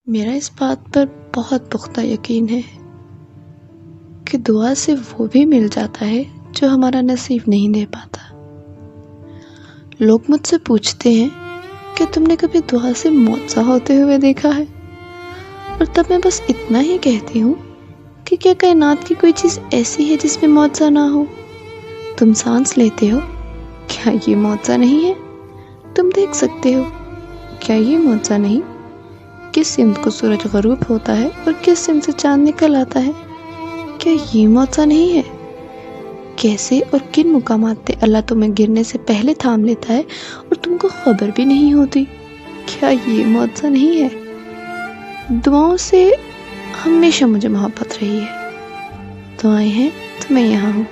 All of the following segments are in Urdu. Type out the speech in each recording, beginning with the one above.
میرا اس بات پر بہت پختہ یقین ہے کہ دعا سے وہ بھی مل جاتا ہے جو ہمارا نصیب نہیں دے پاتا۔ لوگ مجھ سے پوچھتے ہیں کہ تم نے کبھی دعا سے معجزہ ہوتے ہوئے دیکھا ہے؟ اور تب میں بس اتنا ہی کہتی ہوں کہ کیا کائنات کی کوئی چیز ایسی ہے جس میں معجزہ نہ ہو؟ تم سانس لیتے ہو، کیا یہ معجزہ نہیں ہے؟ تم دیکھ سکتے ہو، کیا یہ معجزہ نہیں؟ کس سمت کو سورج غروب ہوتا ہے اور کس سمت سے چاند نکل آتا ہے، کیا یہ معجزہ نہیں ہے؟ کیسے اور کن مقامات پہ اللہ تمہیں گرنے سے پہلے تھام لیتا ہے اور تم کو خبر بھی نہیں ہوتی، کیا یہ معجزہ نہیں ہے؟ دعاؤں سے ہمیشہ مجھے محبت رہی ہے۔ دعائیں ہیں تو میں یہاں ہوں۔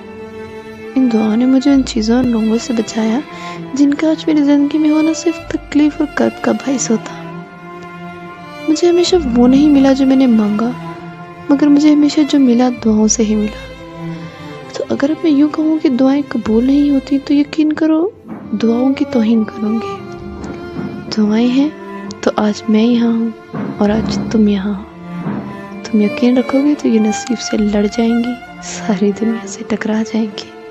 ان دعاؤں نے مجھے ان چیزوں اور لوگوں سے بچایا جن کا آج میری زندگی میں ہونا صرف تکلیف اور کرب کا باعث ہوتا۔ مجھے ہمیشہ وہ نہیں ملا جو میں نے مانگا، مگر مجھے ہمیشہ جو ملا دعاؤں سے ہی ملا۔ تو اگر اب میں یوں کہوں کہ دعائیں قبول نہیں ہوتی تو یقین کرو دعاؤں کی توہین کروں گی۔ دعائیں ہیں تو آج میں یہاں ہوں اور آج تم یہاں ہو۔ تم یقین رکھو گے تو یہ نصیب سے لڑ جائیں گی، ساری دنیا سے ٹکرا جائیں گی۔